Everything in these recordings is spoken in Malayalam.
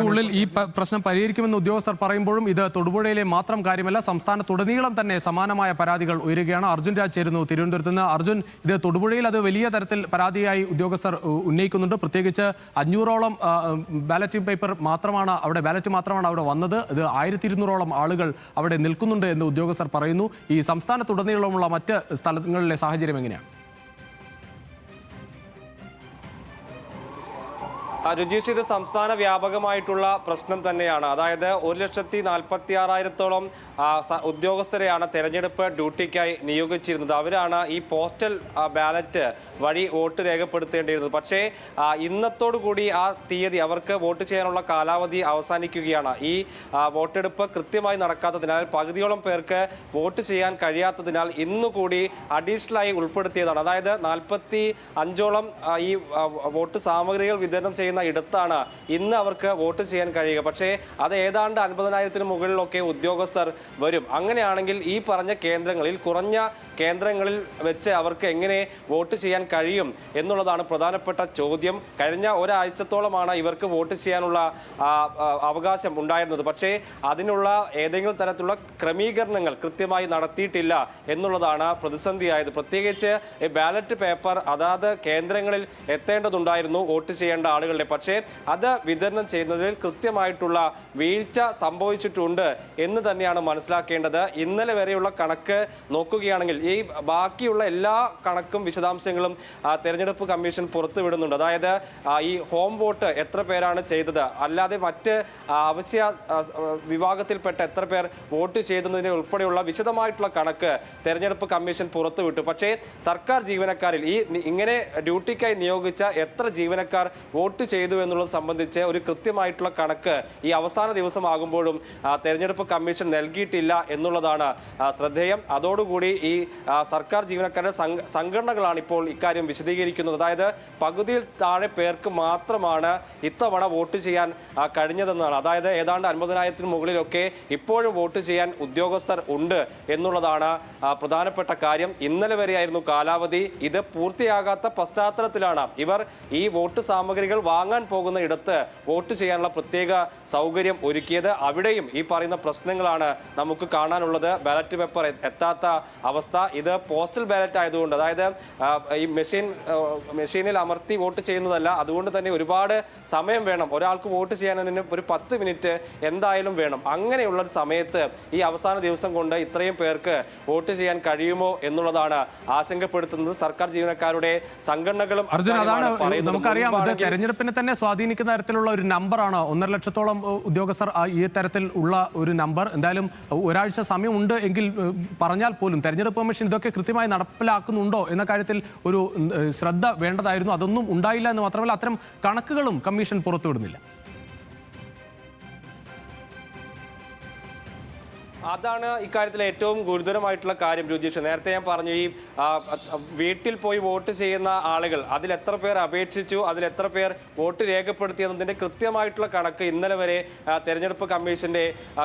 ഉള്ളിൽ ഈ പ്രശ്നം പരിഹരിക്കുമെന്ന് ഉദ്യോഗസ്ഥർ പറയുമ്പോഴും ഇത് തൊടുപുഴയിലെ മാത്രം കാര്യമല്ല, സംസ്ഥാനത്തുടനീളം തന്നെ സമാനമായ പരാതികൾ ഉയരുകയാണ്. അർജുൻ രാജ് ചേരുന്നു തിരുവനന്തപുരത്ത് നിന്ന്. അർജുൻ, ഇത് തൊടുപുഴയിൽ അത് വലിയ തരത്തിൽ പരാതിയായി ഉദ്യോഗസ്ഥർ ഉന്നയിക്കുന്നുണ്ട്. പ്രത്യേകിച്ച് 500ഓളം ബാലറ്റ് മാത്രമാണ് അവിടെ വന്നത്. ഇത് 1200ഓളം ആളുകൾ അവിടെ നിൽക്കുന്നുണ്ട് എന്ന് ഉദ്യോഗസ്ഥർ പറയുന്നു. ഈ സംസ്ഥാനത്തുടനീളമുള്ള മറ്റ് സ്ഥലങ്ങളിലെ സാഹചര്യം എങ്ങനെയാണ്? രുചീഷ്, ഇത് സംസ്ഥാന വ്യാപകമായിട്ടുള്ള പ്രശ്നം തന്നെയാണ്. അതായത് 1,46,000-ഓളം ഉദ്യോഗസ്ഥരെയാണ് തെരഞ്ഞെടുപ്പ് ഡ്യൂട്ടിക്കായി നിയോഗിച്ചിരുന്നത്. അവരാണ് ഈ പോസ്റ്റൽ ബാലറ്റ് വഴി വോട്ട് രേഖപ്പെടുത്തേണ്ടിയിരുന്നത്. പക്ഷേ ഇന്നത്തോടുകൂടി ആ തീയതി, അവർക്ക് വോട്ട് ചെയ്യാനുള്ള കാലാവധി അവസാനിക്കുകയാണ്. ഈ വോട്ടെടുപ്പ് കൃത്യമായി നടക്കാത്തതിനാൽ, പകുതിയോളം പേർക്ക് വോട്ട് ചെയ്യാൻ കഴിയാത്തതിനാൽ ഇന്നുകൂടി അഡീഷണലായി ഉൾപ്പെടുത്തിയതാണ്. അതായത് 45ഓളം ഈ വോട്ട് സാമഗ്രികൾ വിതരണം ചെയ്യുന്ന ഇടത്താണ് ഇന്ന് അവർക്ക് വോട്ട് ചെയ്യാൻ കഴിയുക. പക്ഷേ അത് ഏതാണ്ട് 50,000-ന് മുകളിലൊക്കെ ഉദ്യോഗസ്ഥർ വരും. അങ്ങനെയാണെങ്കിൽ ഈ പറഞ്ഞ കേന്ദ്രങ്ങളിൽ, കുറഞ്ഞ കേന്ദ്രങ്ങളിൽ വെച്ച് അവർക്ക് എങ്ങനെ വോട്ട് ചെയ്യാൻ കഴിയും എന്നുള്ളതാണ് പ്രധാനപ്പെട്ട ചോദ്യം. കഴിഞ്ഞ ഒരാഴ്ചത്തോളമാണ് ഇവർക്ക് വോട്ട് ചെയ്യാനുള്ള അവകാശം ഉണ്ടായിരുന്നത്. പക്ഷേ അതിനുള്ള ഏതെങ്കിലും തരത്തിലുള്ള ക്രമീകരണങ്ങൾ കൃത്യമായി നടത്തിയിട്ടില്ല എന്നുള്ളതാണ് പ്രതിസന്ധിയായത്. പ്രത്യേകിച്ച് ബാലറ്റ് പേപ്പർ അതാത് കേന്ദ്രങ്ങളിൽ എത്തേണ്ടതുണ്ടായിരുന്നു വോട്ട് ചെയ്യേണ്ട ആളുകളുടെ. പക്ഷേ അത് വിതരണം ചെയ്യുന്നതിൽ കൃത്യമായിട്ടുള്ള വീഴ്ച സംഭവിച്ചിട്ടുണ്ട് എന്ന് തന്നെയാണ് മനസ്സിലാക്കേണ്ടത്. ഇന്നലെ വരെയുള്ള കണക്ക് നോക്കുകയാണെങ്കിൽ ഈ ബാക്കിയുള്ള എല്ലാ കണക്കും വിശദാംശങ്ങളും തെരഞ്ഞെടുപ്പ് കമ്മീഷൻ പുറത്തുവിടുന്നുണ്ട്. അതായത് ഈ ഹോം വോട്ട് എത്ര പേരാണ് ചെയ്തത്, അല്ലാതെ മറ്റ് അവശ്യ വിഭാഗത്തിൽപ്പെട്ട എത്ര പേർ വോട്ട് ചെയ്തതിന് ഉൾപ്പെടെയുള്ള വിശദമായിട്ടുള്ള കണക്ക് തെരഞ്ഞെടുപ്പ് കമ്മീഷൻ പുറത്തുവിട്ടു. പക്ഷേ സർക്കാർ ജീവനക്കാരിൽ ഇങ്ങനെ ഡ്യൂട്ടിക്കായി നിയോഗിച്ച എത്ര ജീവനക്കാർ വോട്ട് ചെയ്തു എന്നുള്ളത് സംബന്ധിച്ച് ഒരു കൃത്യമായിട്ടുള്ള കണക്ക് ഈ അവസാന ദിവസമാകുമ്പോഴും തെരഞ്ഞെടുപ്പ് കമ്മീഷൻ നൽകിയിട്ടില്ല എന്നുള്ളതാണ് ശ്രദ്ധേയം. അതോടുകൂടി ഈ സർക്കാർ ജീവനക്കാരുടെ സംഘടനകളാണ് ഇപ്പോൾ ഇക്കാര്യം വിശദീകരിക്കുന്നത്. അതായത് പകുതിയിൽ താഴെ പേർക്ക് മാത്രമാണ് ഇത്തവണ വോട്ട് ചെയ്യാൻ കഴിഞ്ഞതെന്നാണ്. അതായത് ഏതാണ്ട് 50,000-ന് മുകളിലൊക്കെ ഇപ്പോഴും വോട്ട് ചെയ്യാൻ ഉദ്യോഗസ്ഥർ ഉണ്ട് എന്നുള്ളതാണ് പ്രധാനപ്പെട്ട കാര്യം. ഇന്നലെ വരെയായിരുന്നു കാലാവധി. ഇത് പൂർത്തിയാകാത്ത പശ്ചാത്തലത്തിലാണ് ഇവർ ഈ വോട്ട് സാമഗ്രികൾ വാങ്ങാൻ പോകുന്ന ഇടത്ത് വോട്ട് ചെയ്യാനുള്ള പ്രത്യേക സൗകര്യം ഒരുക്കിയത്. അവിടെയും ഈ പറയുന്ന പ്രശ്നങ്ങളാണ് നമുക്ക് കാണാനുള്ളത്. ബാലറ്റ് പേപ്പർ എത്താത്ത അവസ്ഥ. ഇത് പോസ്റ്റൽ ബാലറ്റ് ആയതുകൊണ്ട്, അതായത് ഈ മെഷീനിൽ അമർത്തി വോട്ട് ചെയ്യുന്നതല്ല. അതുകൊണ്ട് തന്നെ ഒരുപാട് സമയം വേണം. ഒരാൾക്ക് വോട്ട് ചെയ്യാൻ ഒരു 10 മിനിറ്റ് എന്തായാലും വേണം. അങ്ങനെയുള്ള സമയത്ത് ഈ അവസാന ദിവസം കൊണ്ട് ഇത്രയും പേർക്ക് വോട്ട് ചെയ്യാൻ കഴിയുമോ എന്നുള്ളതാണ് ആശങ്കപ്പെടുത്തുന്നത്. സർക്കാർ ജീവനക്കാരുടെ സംഘടനകളും നമുക്കറിയാം, തെരഞ്ഞെടുപ്പിനെ തന്നെ സ്വാധീനിക്കുന്ന തരത്തിലുള്ള ഒരു നമ്പറാണ്. 1.5 ലക്ഷത്തോളം ഉദ്യോഗസ്ഥർ ഈ തരത്തിൽ ഉള്ള ഒരു നമ്പർ. എന്തായാലും ഒരാഴ്ച സമയമുണ്ട് എങ്കിൽ പറഞ്ഞാൽ പോലും തെരഞ്ഞെടുപ്പ് കമ്മീഷൻ ഇതൊക്കെ കൃത്യമായി നടപ്പിലാക്കുന്നുണ്ടോ എന്ന കാര്യത്തിൽ ഒരു ശ്രദ്ധ വേണ്ടതായിരുന്നു. അതൊന്നും ഉണ്ടായില്ല എന്ന് മാത്രമല്ല, അത്തരം കണക്കുകളും കമ്മീഷൻ പുറത്തുവിടുന്നില്ല. അതാണ് ഇക്കാര്യത്തിൽ ഏറ്റവും ഗുരുതരമായിട്ടുള്ള കാര്യം രുചീഷ്. നേരത്തെ ഞാൻ പറഞ്ഞു, ഈ വീട്ടിൽ പോയി വോട്ട് ചെയ്യുന്ന ആളുകൾ, അതിൽ എത്ര പേർ അപേക്ഷിച്ചു, അതിൽ എത്ര പേർ വോട്ട് രേഖപ്പെടുത്തിയതിൻ്റെ കൃത്യമായിട്ടുള്ള കണക്ക് ഇന്നലെ വരെ തെരഞ്ഞെടുപ്പ് കമ്മീഷന്റെ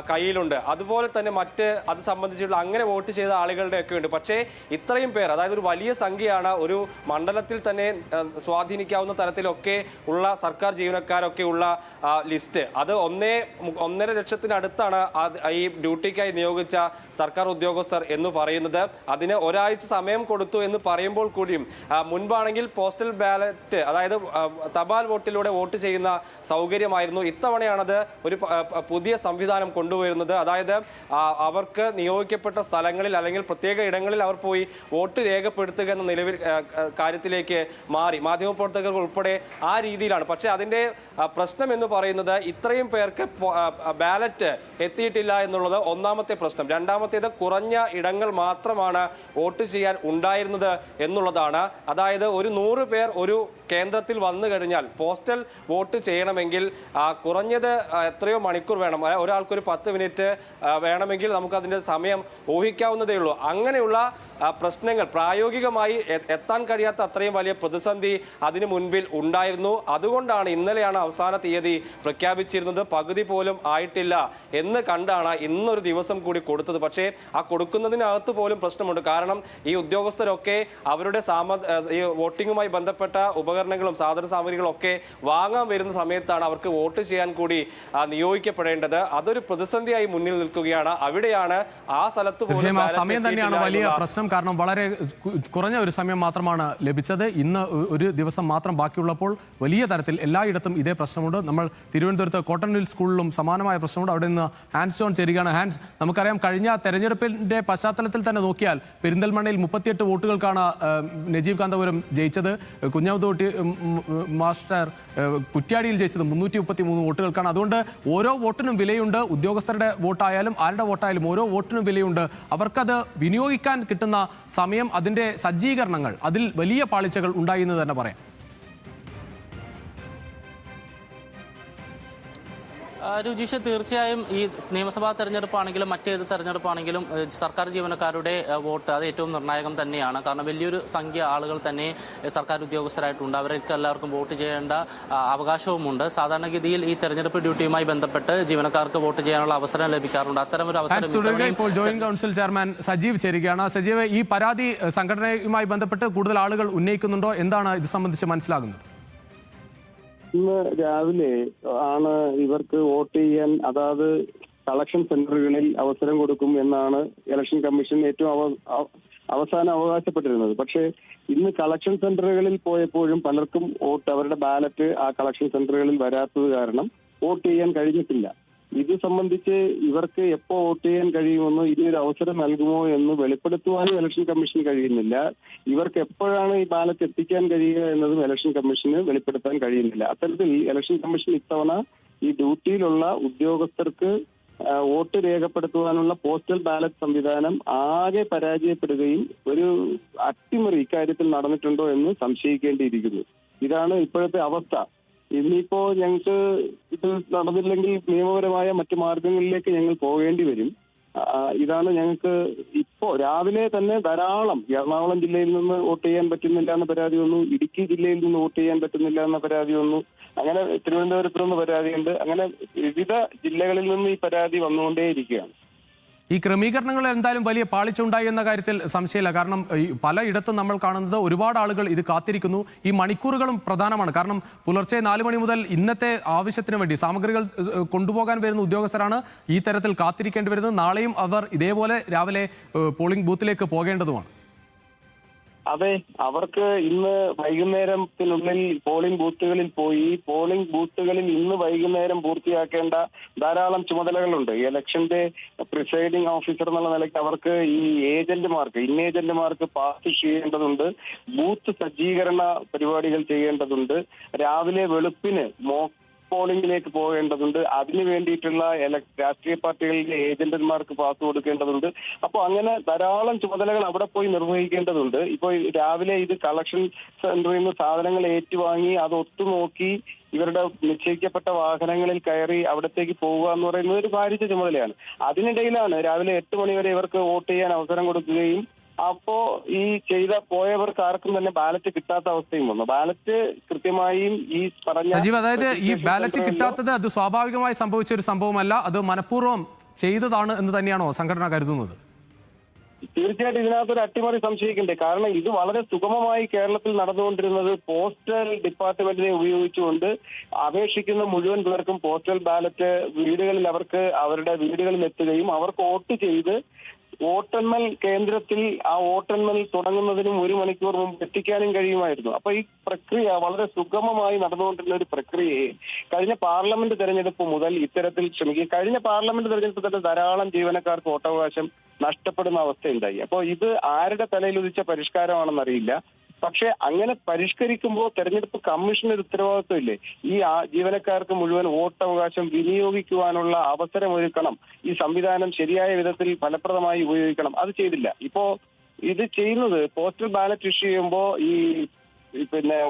കയ്യിലുണ്ട്. അതുപോലെ തന്നെ മറ്റ് അത് സംബന്ധിച്ചുള്ള അങ്ങനെ വോട്ട് ചെയ്ത ആളുകളുടെ ഒക്കെ ഉണ്ട്. പക്ഷേ ഇത്രയും പേർ, അതായത് ഒരു വലിയ സംഖ്യയാണ്, ഒരു മണ്ഡലത്തിൽ തന്നെ സ്വാധീനിക്കാവുന്ന തരത്തിലൊക്കെ ഉള്ള സർക്കാർ ജീവനക്കാരൊക്കെ ഉള്ള ലിസ്റ്റ്. അത് 1.5 ലക്ഷത്തിനടുത്താണ് ഈ ഡ്യൂട്ടിക്കായി നിയോഗിച്ച സർക്കാർ ഉദ്യോഗസ്ഥർ എന്ന് പറയുന്നത്. അതിന് ഒരാഴ്ച സമയം കൊടുത്തു എന്ന് പറയുമ്പോൾ കൂടിയും, മുൻപാണെങ്കിൽ പോസ്റ്റൽ ബാലറ്റ്, അതായത് തപാൽ വോട്ടിലൂടെ വോട്ട് ചെയ്യുന്ന സൗകര്യമായിരുന്നു. ഇത്തവണയാണത് ഒരു പുതിയ സംവിധാനം കൊണ്ടുവരുന്നത്. അതായത് അവർക്ക് നിയോഗിക്കപ്പെട്ട സ്ഥലങ്ങളിൽ അല്ലെങ്കിൽ പ്രത്യേക ഇടങ്ങളിൽ അവർ പോയി വോട്ട് രേഖപ്പെടുത്തുക എന്ന നിലവിൽ കാര്യത്തിലേക്ക് മാറി. മാധ്യമപ്രവർത്തകർ ഉൾപ്പെടെ ആ രീതിയിലാണ്. പക്ഷേ അതിൻ്റെ പ്രശ്നം എന്ന് പറയുന്നത്, ഇത്രയും പേർക്ക് ബാലറ്റ് എത്തിയിട്ടില്ല എന്നുള്ളത് ഒന്നാമത്തെ പ്രശ്നം. രണ്ടാമത്തേത്, കുറഞ്ഞ ഇടങ്ങൾ മാത്രമാണ് വോട്ട് ചെയ്യാൻ ഉണ്ടായിരുന്നത് എന്നുള്ളതാണ്. അതായത് ഒരു 100 പേർ ഒരു കേന്ദ്രത്തിൽ വന്നു കഴിഞ്ഞാൽ പോസ്റ്റൽ വോട്ട് ചെയ്യണമെങ്കിൽ കുറഞ്ഞത് എത്രയോ മണിക്കൂർ വേണം. ഒരാൾക്കൊരു 10 മിനിറ്റ് വേണമെങ്കിൽ നമുക്കതിൻ്റെ സമയം ഊഹിക്കാവുന്നതേ ഉള്ളൂ. അങ്ങനെയുള്ള പ്രശ്നങ്ങൾ പ്രായോഗികമായി എത്താൻ കഴിയാത്ത അത്രയും വലിയ പ്രതിസന്ധി അതിനു മുൻപിൽ ഉണ്ടായിരുന്നു. അതുകൊണ്ടാണ് ഇന്നലെയാണ് അവസാന തീയതി പ്രഖ്യാപിച്ചിരുന്നത്. പകുതി പോലും ആയിട്ടില്ല എന്ന് കണ്ടാണ് ഇന്നൊരു ദിവസം ദിവസം കൂടി കൊടുത്തത്. പക്ഷേ ആ കൊടുക്കുന്നതിനകത്ത് പോലും പ്രശ്നമുണ്ട്. കാരണം ഈ ഉദ്യോഗസ്ഥരൊക്കെ അവരുടെ ഈ വോട്ടിങ്ങുമായി ബന്ധപ്പെട്ട ഉപകരണങ്ങളും സാധന സാമഗ്രികളും ഒക്കെ വാങ്ങാൻ വരുന്ന സമയത്താണ് അവർക്ക് വോട്ട് ചെയ്യാൻ കൂടി നിയോഗിക്കപ്പെടേണ്ടത്. അതൊരു പ്രതിസന്ധിയായി മുന്നിൽ നിൽക്കുകയാണ്. അവിടെയാണ് ആ സ്ഥലത്ത് സമയം തന്നെയാണ് വലിയ പ്രശ്നം. കാരണം വളരെ കുറഞ്ഞ ഒരു സമയം മാത്രമാണ് ലഭിച്ചത്. ഇന്ന് ഒരു ദിവസം മാത്രം ബാക്കിയുള്ളപ്പോൾ വലിയ തരത്തിൽ എല്ലായിടത്തും ഇതേ പ്രശ്നമുണ്ട്. നമ്മൾ തിരുവനന്തപുരത്ത് കോട്ടൺ മിൽ സ്കൂളിലും സമാനമായ പ്രശ്നമുണ്ട്. അവിടെ നിന്ന് ഹാൻസ് ജോൺ ചേരുകയാണ്. ഹാൻസ്, നമുക്കറിയാം കഴിഞ്ഞ തെരഞ്ഞെടുപ്പിന്റെ പശ്ചാത്തലത്തിൽ തന്നെ നോക്കിയാൽ പെരിന്തൽമണ്ണയിൽ 38 വോട്ടുകൾക്കാണ് നജീബ് കാന്തപുരം ജയിച്ചത്. കുഞ്ഞാവുതോട്ടി മാസ്റ്റർ കുറ്റ്യാടിയിൽ ജയിച്ചത് 333 വോട്ടുകൾക്കാണ്. അതുകൊണ്ട് ഓരോ വോട്ടിനും വിലയുണ്ട്. ഉദ്യോഗസ്ഥരുടെ വോട്ടായാലും ആരുടെ വോട്ടായാലും ഓരോ വോട്ടിനും വിലയുണ്ട്. അവർക്കത് വിനിയോഗിക്കാൻ കിട്ടുന്ന സമയം, അതിൻ്റെ സജ്ജീകരണങ്ങൾ, അതിൽ വലിയ പാളിച്ചകൾ ഉണ്ടായി എന്ന് തന്നെ പറയാം. രുചിഷ, തീർച്ചയായും ഈ നിയമസഭാ തെരഞ്ഞെടുപ്പാണെങ്കിലും മറ്റേത് തെരഞ്ഞെടുപ്പാണെങ്കിലും സർക്കാർ ജീവനക്കാരുടെ വോട്ട് അത് ഏറ്റവും നിർണായകം തന്നെയാണ്. കാരണം വലിയൊരു സംഖ്യ ആളുകൾ തന്നെ സർക്കാർ ഉദ്യോഗസ്ഥരായിട്ടുണ്ട്. അവർക്ക് എല്ലാവർക്കും വോട്ട് ചെയ്യേണ്ട അവകാശവുമുണ്ട്. സാധാരണഗതിയിൽ ഈ തെരഞ്ഞെടുപ്പ് ഡ്യൂട്ടിയുമായി ബന്ധപ്പെട്ട് ജീവനക്കാർക്ക് വോട്ട് ചെയ്യാനുള്ള അവസരം ലഭിക്കാറുണ്ട്. അത്തരമൊരു അവസരം ഇപ്പോൾ ജോയിന്റ് കൗൺസിൽ ചെയർമാൻ സജീവ് ചേരുകയാണ്. സജീവ്, ഈ പരാതി സംഘടനയുമായി ബന്ധപ്പെട്ട് കൂടുതൽ ആളുകൾ ഉന്നയിക്കുന്നുണ്ടോ? എന്താണ് ഇത് സംബന്ധിച്ച് മനസ്സിലാകുന്നത്? ഇന്ന് രാവിലെ ആണ് ഇവർക്ക് വോട്ട് ചെയ്യാൻ അതാത് കളക്ഷൻ സെന്ററുകളിൽ അവസരം കൊടുക്കും എന്നാണ് ഇലക്ഷൻ കമ്മീഷൻ ഏറ്റവും അവസാനം അവകാശപ്പെട്ടിരുന്നത്. പക്ഷേ ഇന്ന് കളക്ഷൻ സെന്ററുകളിൽ പോയപ്പോഴും പലർക്കും വോട്ട്, അവരുടെ ബാലറ്റ് ആ കളക്ഷൻ സെന്ററുകളിൽ വരാത്തത് കാരണം വോട്ട് ചെയ്യാൻ കഴിഞ്ഞിട്ടില്ല. ഇത് സംബന്ധിച്ച് ഇവർക്ക് എപ്പോൾ വോട്ട് ചെയ്യാൻ കഴിയുമെന്നോ ഇതിനൊരു അവസരം നൽകുമോ എന്ന് വെളിപ്പെടുത്തുവാനും ഇലക്ഷൻ കമ്മീഷന് കഴിയുന്നില്ല. ഇവർക്ക് എപ്പോഴാണ് ഈ ബാലറ്റ് എത്തിക്കാൻ കഴിയുക എന്നതും ഇലക്ഷൻ കമ്മീഷന് വെളിപ്പെടുത്താൻ കഴിയുന്നില്ല. അത്തരത്തിൽ ഇലക്ഷൻ കമ്മീഷൻ ഇത്തവണ ഈ ഡ്യൂട്ടിയിലുള്ള ഉദ്യോഗസ്ഥർക്ക് വോട്ട് രേഖപ്പെടുത്തുവാനുള്ള പോസ്റ്റൽ ബാലറ്റ് സംവിധാനം ആകെ പരാജയപ്പെടുകയും ഒരു അട്ടിമറി ഇക്കാര്യത്തിൽ നടന്നിട്ടുണ്ടോ എന്ന് സംശയിക്കേണ്ടിയിരിക്കുന്നു. ഇതാണ് ഇപ്പോഴത്തെ അവസ്ഥ. ഇനിയിപ്പോ ഞങ്ങൾക്ക് ഇത് നടന്നില്ലെങ്കിൽ നിയമപരമായ മറ്റു മാർഗങ്ങളിലേക്ക് ഞങ്ങൾ പോകേണ്ടി വരും. ഇതാണ് ഞങ്ങൾക്ക് ഇപ്പോ രാവിലെ തന്നെ ധാരാളം എറണാകുളം ജില്ലയിൽ നിന്ന് വോട്ട് ചെയ്യാൻ പറ്റുന്നില്ല എന്ന പരാതി വന്നു, ഇടുക്കി ജില്ലയിൽ നിന്ന് വോട്ട് ചെയ്യാൻ പറ്റുന്നില്ല എന്ന പരാതി വന്നു, അങ്ങനെ തിരുവനന്തപുരത്ത് നിന്ന് പരാതിയുണ്ട്. അങ്ങനെ വിവിധ ജില്ലകളിൽ നിന്ന് ഈ പരാതി വന്നുകൊണ്ടേയിരിക്കുകയാണ്. ഈ ക്രമീകരണങ്ങൾ എന്തായാലും വലിയ പാളിച്ചുണ്ടായി എന്ന കാര്യത്തിൽ സംശയമില്ല. കാരണം പലയിടത്തും നമ്മൾ കാണുന്നത് ഒരുപാട് ആളുകൾ ഇത് കാത്തിരിക്കുന്നു. ഈ മണിക്കൂറുകളും പ്രധാനമാണ്. കാരണം പുലർച്ചെ 4 മണി മുതൽ ഇന്നത്തെ ആവശ്യത്തിന് വേണ്ടി സാമഗ്രികൾ കൊണ്ടുപോകാൻ വരുന്ന ഉദ്യോഗസ്ഥരാണ് ഈ തരത്തിൽ കാത്തിരിക്കേണ്ടി വരുന്നത്. നാളെയും അവർ ഇതേപോലെ രാവിലെ പോളിംഗ് ബൂത്തിലേക്ക് പോകേണ്ടതുമാണ്. അതെ, അവർക്ക് ഇന്ന് വൈകുന്നേരത്തിനുള്ളിൽ പോളിംഗ് ബൂത്തുകളിൽ പോയി പോളിംഗ് ബൂത്തുകളിൽ ഇന്ന് വൈകുന്നേരം പൂർത്തിയാക്കേണ്ട ധാരാളം ചുമതലകളുണ്ട്. ഇലക്ഷന്റെ പ്രിസൈഡിംഗ് ഓഫീസർ എന്നുള്ള നിലയ്ക്ക് അവർക്ക് ഈ ഏജന്റുമാർക്ക് പാസ് ചെയ്യേണ്ടതുണ്ട്, ബൂത്ത് സജ്ജീകരണ പരിപാടികൾ ചെയ്യേണ്ടതുണ്ട്, രാവിലെ വെളുപ്പിന് മോക്ക് പോളിംഗിലേക്ക് പോകേണ്ടതുണ്ട്, അതിനു വേണ്ടിയിട്ടുള്ള രാഷ്ട്രീയ പാർട്ടികളുടെ ഏജന്റന്മാർക്ക് പാസ് കൊടുക്കേണ്ടതുണ്ട്. അപ്പോൾ അങ്ങനെ ധാരാളം ചുമതലകൾ അവിടെ പോയി നിർവഹിക്കേണ്ടതുണ്ട്. ഇപ്പോൾ രാവിലെ ഇത് കളക്ഷൻ സെന്ററിൽ നിന്ന് സാധനങ്ങൾ ഏറ്റുവാങ്ങി അത് ഒത്തുനോക്കി ഇവരുടെ നിശ്ചയിക്കപ്പെട്ട വാഹനങ്ങളിൽ കയറി അവിടത്തേക്ക് പോവുക എന്ന് പറയുന്നത് ഒരു ഭാരിച്ച ചുമതലയാണ്. അതിനിടയിലാണ് രാവിലെ 8 മണി വരെ ഇവർക്ക് വോട്ട് ചെയ്യാൻ അവസരം കൊടുക്കുകയും അപ്പോ ഈ പോയവർക്ക് ആർക്കും തന്നെ ബാലറ്റ് കിട്ടാത്ത അവസ്ഥയും വന്നു. ബാലറ്റ് കൃത്യമായും ഈ പറഞ്ഞ അതായത് ഈ ബാലറ്റ് കിട്ടാത്തത് അത് സ്വാഭാവികമായി സംഭവിച്ച ഒരു സംഭവമല്ല, അത് മനഃപൂർവ്വം ചെയ്തതാണ് എന്ന് തന്നെയാണോ സംഘടന കരുതുന്നത്? തീർച്ചയായിട്ടും ഇതിനകത്തൊരു അട്ടിമറി സംശയിക്കണ്ടേ. കാരണം ഇത് വളരെ സുഗമമായി കേരളത്തിൽ നടന്നുകൊണ്ടിരുന്നത് പോസ്റ്റൽ ഡിപ്പാർട്ട്മെന്റിനെ ഉപയോഗിച്ചുകൊണ്ട് അപേക്ഷിക്കുന്ന മുഴുവൻ പേർക്കും പോസ്റ്റൽ ബാലറ്റ് വീടുകളിൽ അവർക്ക് അവരുടെ വീടുകളിൽ എത്തുകയും അവർക്ക് വോട്ട് ചെയ്ത് വോട്ടെണ്ണൽ കേന്ദ്രത്തിൽ ആ വോട്ടെണ്ണൽ തുടങ്ങുന്നതിനും 1 മണിക്കൂർ മുമ്പ് എത്തിക്കാനും കഴിയുമായിരുന്നു. അപ്പൊ ഈ പ്രക്രിയ വളരെ സുഗമമായി നടന്നുകൊണ്ടിരുന്ന ഒരു പ്രക്രിയയെ കഴിഞ്ഞ പാർലമെന്റ് തെരഞ്ഞെടുപ്പ് മുതൽ ഇത്തരത്തിൽ കഴിഞ്ഞ പാർലമെന്റ് തെരഞ്ഞെടുപ്പ് തന്നെ ധാരാളം ജീവനക്കാർക്ക് വോട്ടവകാശം നഷ്ടപ്പെടുന്ന അവസ്ഥയുണ്ടായി. അപ്പോൾ ഇത് ആരുടെ തലയിൽ ഉദിച്ച പരിഷ്കാരമാണെന്നറിയില്ല. പക്ഷെ അങ്ങനെ പരിഷ്കരിക്കുമ്പോൾ തെരഞ്ഞെടുപ്പ് കമ്മീഷന് ഒരു ഉത്തരവാദിത്വം ഇല്ലേ? ഈ ജീവനക്കാർക്ക് മുഴുവൻ വോട്ടവകാശം വിനിയോഗിക്കുവാനുള്ള അവസരമൊരുക്കണം, ഈ സംവിധാനം ശരിയായ വിധത്തിൽ ഫലപ്രദമായി ഉപയോഗിക്കണം. അത് ചെയ്തില്ല. ഇപ്പോ ഇത് ചെയ്യുന്നത് പോസ്റ്റൽ ബാലറ്റ് ഇഷ്യൂ ചെയ്യുമ്പോൾ ഈ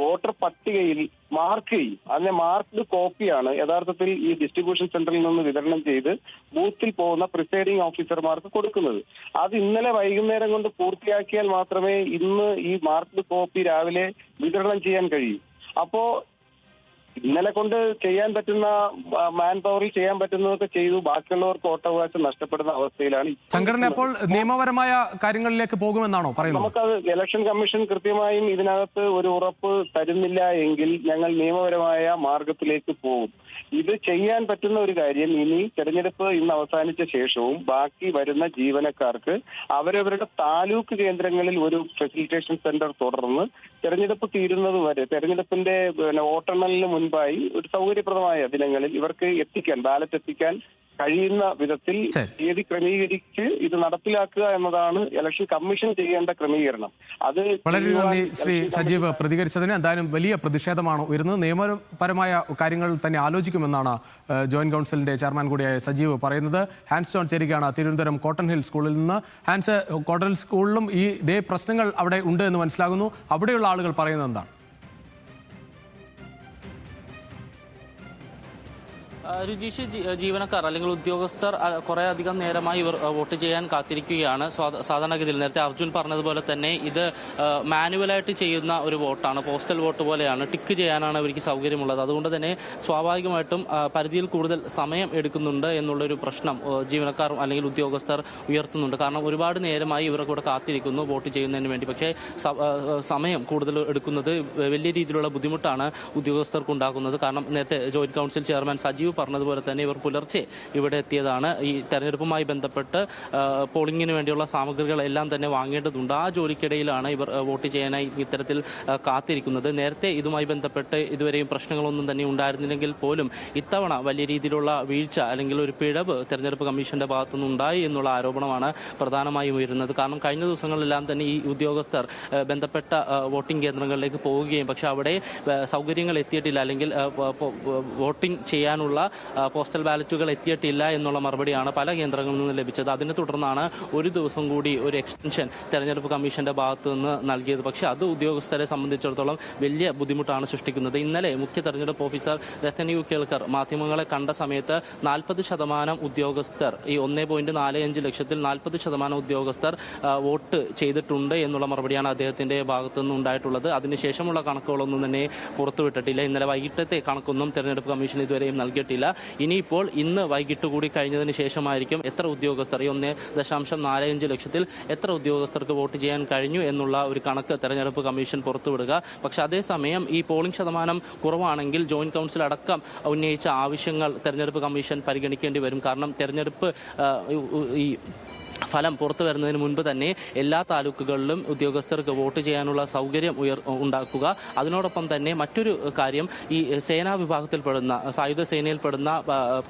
വോട്ടർ പട്ടികയിൽ മാർക്ക് ചെയ്യും. അതിനെ മാർക്ക്ഡ് കോപ്പിയാണ് യഥാർത്ഥത്തിൽ ഈ ഡിസ്ട്രിബ്യൂഷൻ സെന്ററിൽ നിന്ന് വിതരണം ചെയ്ത് ബൂത്തിൽ പോകുന്ന പ്രിസൈഡിംഗ് ഓഫീസർമാർക്ക് കൊടുക്കുന്നത്. അത് ഇന്നലെ വൈകുന്നേരം കൊണ്ട് പൂർത്തിയാക്കിയാൽ മാത്രമേ ഇന്ന് ഈ മാർക്ക്ഡ് കോപ്പി രാവിലെ വിതരണം ചെയ്യാൻ കഴിയൂ. അപ്പോ ഇന്നലെ കൊണ്ട് ചെയ്യാൻ പറ്റുന്ന മാൻ പവറിൽ ചെയ്യാൻ പറ്റുന്നതൊക്കെ ചെയ്തു. ബാക്കിയുള്ളവർക്ക് വോട്ടവകാശം നഷ്ടപ്പെടുന്ന അവസ്ഥയിലാണ് സംഘടന അപ്പോൾ നിയമപരമായ കാര്യങ്ങളിലേക്ക് പോകുമെന്നാണോ പറയുന്നത്? നമുക്കത് ഇലക്ഷൻ കമ്മീഷൻ കൃത്യമായും ഇതിനകത്ത് ഒരു ഉറപ്പ് തരുന്നില്ല എങ്കിൽ ഞങ്ങൾ നിയമപരമായ മാർഗത്തിലേക്ക് പോകും. ഇത് ചെയ്യാൻ പറ്റുന്ന ഒരു കാര്യം, ഇനി തെരഞ്ഞെടുപ്പ് ഇന്ന് അവസാനിച്ച ശേഷവും ബാക്കി വരുന്ന ജീവനക്കാർക്ക് അവരവരുടെ താലൂക്ക് കേന്ദ്രങ്ങളിൽ ഒരു ഫെസിലിറ്റേഷൻ സെന്റർ തുടർന്ന് തെരഞ്ഞെടുപ്പ് തീരുന്നത് വരെ, തെരഞ്ഞെടുപ്പിന്റെ വോട്ടെണ്ണലിന് മുൻപായി ഒരു സൗകര്യപ്രദമായ ദിനങ്ങളിൽ ഇവർക്ക് ബാലറ്റ് എത്തിക്കാൻ കഴിയുന്ന വിധത്തിൽ തീയതി ക്രമീകരിച്ച് ഇത് നടപ്പിലാക്കുക എന്നതാണ് ഇലക്ഷൻ കമ്മീഷൻ ചെയ്യേണ്ട ക്രമീകരണം. അത് വളരെ നന്ദി ശ്രീ സജീവ് പ്രതികരിച്ചതിന്. എന്തായാലും വലിയ പ്രതിഷേധമാണ് ഉയരുന്നത്. നിയമപരമായ കാര്യങ്ങൾ തന്നെ ആലോചിക്കുമെന്നാണ് ജോയിന്റ് കൗൺസിലിന്റെ ചെയർമാൻ കൂടിയായ സജീവ് പറയുന്നത്. ഹാൻസ് ജോൺ ചേരുകയാണ് തിരുവനന്തപുരം കോട്ടൺ ഹിൽ സ്കൂളിൽ നിന്ന്. ഹാൻസ്, കോട്ടൺ ഹിൽ സ്കൂളിലും ഇതേ പ്രശ്നങ്ങൾ അവിടെ ഉണ്ട് എന്ന് മനസ്സിലാകുന്നു. അവിടെയുള്ള ആളുകൾ പറയുന്നത് എന്താണ്? രുചീഷ്, ജീവനക്കാർ അല്ലെങ്കിൽ ഉദ്യോഗസ്ഥർ കുറേ അധികം നേരമായി ഇവർ വോട്ട് ചെയ്യാൻ കാത്തിരിക്കുകയാണ്. സാധാരണഗതിയിൽ നേരത്തെ അർജുൻ പറഞ്ഞതുപോലെ തന്നെ ഇത് മാനുവലായിട്ട് ചെയ്യുന്ന ഒരു വോട്ടാണ്, പോസ്റ്റൽ വോട്ട് പോലെയാണ്. ടിക്ക് ചെയ്യാനാണ് അവർക്ക് സൗകര്യമുള്ളത്. അതുകൊണ്ട് തന്നെ സ്വാഭാവികമായിട്ടും പരിധിയിൽ കൂടുതൽ സമയം എടുക്കുന്നുണ്ട് എന്നുള്ളൊരു പ്രശ്നം ജീവനക്കാർ അല്ലെങ്കിൽ ഉദ്യോഗസ്ഥർ ഉയർത്തുന്നുണ്ട്. കാരണം ഒരുപാട് നേരമായി ഇവർ കൂടെ കാത്തിരിക്കുന്നു വോട്ട് ചെയ്യുന്നതിന് വേണ്ടി. പക്ഷേ സമയം കൂടുതൽ എടുക്കുന്നത് വലിയ രീതിയിലുള്ള ബുദ്ധിമുട്ടാണ് ഉദ്യോഗസ്ഥർക്ക് ഉണ്ടാക്കുന്നത്. കാരണം നേരത്തെ ജോയിന്റ് കൗൺസിൽ ചെയർമാൻ സജീവ് പറഞ്ഞതുപോലെ തന്നെ ഇവർ പുലർച്ചെ ഇവിടെ എത്തിയതാണ്. ഈ തെരഞ്ഞെടുപ്പുമായി ബന്ധപ്പെട്ട് പോളിംഗിന് വേണ്ടിയുള്ള സാമഗ്രികളെല്ലാം തന്നെ വാങ്ങേണ്ടതുണ്ട്. ആ ജോലിക്കിടയിലാണ് ഇവർ വോട്ട് ചെയ്യാനായി ഇത്തരത്തിൽ കാത്തിരിക്കുന്നത്. നേരത്തെ ഇതുമായി ബന്ധപ്പെട്ട് ഇതുവരെയും പ്രശ്നങ്ങളൊന്നും തന്നെ ഉണ്ടായിരുന്നില്ലെങ്കിൽ പോലും ഇത്തവണ വലിയ രീതിയിലുള്ള വീഴ്ച അല്ലെങ്കിൽ ഒരു പിഴവ് തെരഞ്ഞെടുപ്പ് കമ്മീഷന്റെ ഭാഗത്തുനിന്ന് ഉണ്ടായി എന്നുള്ള ആരോപണമാണ് പ്രധാനമായും ഉയരുന്നത്. കാരണം കഴിഞ്ഞ ദിവസങ്ങളിലെല്ലാം തന്നെ ഈ ഉദ്യോഗസ്ഥർ ബന്ധപ്പെട്ട വോട്ടിംഗ് കേന്ദ്രങ്ങളിലേക്ക് പോവുകയും പക്ഷെ അവിടെ സൗകര്യങ്ങൾ എത്തിയിട്ടില്ല, അല്ലെങ്കിൽ വോട്ടിംഗ് ചെയ്യാനുള്ള പോസ്റ്റൽ ബാലറ്റുകൾ എത്തിയിട്ടില്ല എന്നുള്ള മറുപടിയാണ് പല കേന്ദ്രങ്ങളിൽ നിന്ന് ലഭിച്ചത്. അതിനെ തുടർന്നാണ് ഒരു ദിവസം കൂടി ഒരു എക്സ്റ്റൻഷൻ തെരഞ്ഞെടുപ്പ് കമ്മീഷന്റെ ഭാഗത്തു നിന്ന് നൽകിയത്. പക്ഷേ അത് ഉദ്യോഗസ്ഥരെ സംബന്ധിച്ചിടത്തോളം വലിയ ബുദ്ധിമുട്ടാണ് സൃഷ്ടിക്കുന്നത്. ഇന്നലെ മുഖ്യ തെരഞ്ഞെടുപ്പ് ഓഫീസർ രത്തൻ യു കേൾക്കർ മാധ്യമങ്ങളെ കണ്ട സമയത്ത് 40% ഉദ്യോഗസ്ഥർ, ഈ 1.45 ലക്ഷത്തിൽ 40% ഉദ്യോഗസ്ഥർ വോട്ട് ചെയ്തിട്ടുണ്ട് എന്നുള്ള മറുപടിയാണ് അദ്ദേഹത്തിന്റെ ഭാഗത്തു നിന്ന് ഉണ്ടായിട്ടുള്ളത്. അതിനുശേഷമുള്ള കണക്കുകളൊന്നും തന്നെ പുറത്തുവിട്ടിട്ടില്ല. ഇന്നലെ വൈകിട്ടത്തെ കണക്കൊന്നും തെരഞ്ഞെടുപ്പ് കമ്മീഷൻ ഇതുവരെയും നൽകിയിട്ടില്ല. ഇനിയിപ്പോൾ ഇന്ന് വൈകിട്ട് കൂടി കഴിഞ്ഞതിന് ശേഷമായിരിക്കും എത്ര ഉദ്യോഗസ്ഥർ, ഈ 1.45 ലക്ഷത്തിൽ എത്ര ഉദ്യോഗസ്ഥർക്ക് വോട്ട് ചെയ്യാൻ കഴിഞ്ഞു എന്നുള്ള ഒരു കണക്ക് തെരഞ്ഞെടുപ്പ് കമ്മീഷൻ പുറത്തുവിടുക. പക്ഷെ അതേസമയം ഈ പോളിംഗ് ശതമാനം കുറവാണെങ്കിൽ ജോയിന്റ് കൗൺസിൽ അടക്കം ഉന്നയിച്ച ആവശ്യങ്ങൾ തെരഞ്ഞെടുപ്പ് കമ്മീഷൻ പരിഗണിക്കേണ്ടി വരും. കാരണം തെരഞ്ഞെടുപ്പ് ഈ ഫലം പുറത്തു വരുന്നതിന് മുൻപ് തന്നെ എല്ലാ താലൂക്കുകളിലും ഉദ്യോഗസ്ഥർക്ക് വോട്ട് ചെയ്യാനുള്ള സൗകര്യം ഉണ്ടാക്കുക. അതിനോടൊപ്പം തന്നെ മറ്റൊരു കാര്യം, ഈ സേനാ വിഭാഗത്തിൽപ്പെടുന്ന, സായുധ സേനയിൽപ്പെടുന്ന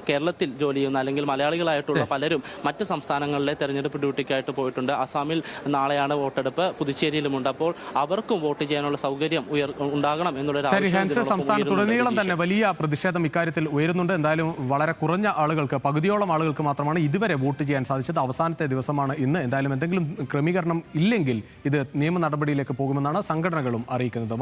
കേരളത്തിൽ ജോലി ചെയ്യുന്ന അല്ലെങ്കിൽ മലയാളികളായിട്ടുള്ള പലരും മറ്റ് സംസ്ഥാനങ്ങളിലെ തെരഞ്ഞെടുപ്പ് ഡ്യൂട്ടിക്കായിട്ട് പോയിട്ടുണ്ട്. അസാമിൽ നാളെയാണ് വോട്ടെടുപ്പ്, പുതുച്ചേരിയിലുമുണ്ട്. അപ്പോൾ അവർക്കും വോട്ട് ചെയ്യാനുള്ള സൗകര്യം ഉണ്ടാകണം എന്നുള്ളൊരു സംസ്ഥാനത്തുടനീളം തന്നെ വലിയ പ്രതിഷേധം ഇക്കാര്യത്തിൽ ഉയരുന്നുണ്ട്. എന്തായാലും വളരെ കുറഞ്ഞ ആളുകൾക്ക്, പകുതിയോളം ആളുകൾക്ക് മാത്രമാണ് ഇതുവരെ വോട്ട് ചെയ്യാൻ സാധിച്ചത്. അവസാനത്തെ ദിവസമാണ് ഇന്ന്. എന്തായാലും എന്തെങ്കിലും ക്രമീകരണം ഇല്ലെങ്കിൽ ഇത് നിയമ നടപടിയിലേക്ക് പോകുമെന്നാണ് സംഘടനകളും അറിയിക്കുന്നത്.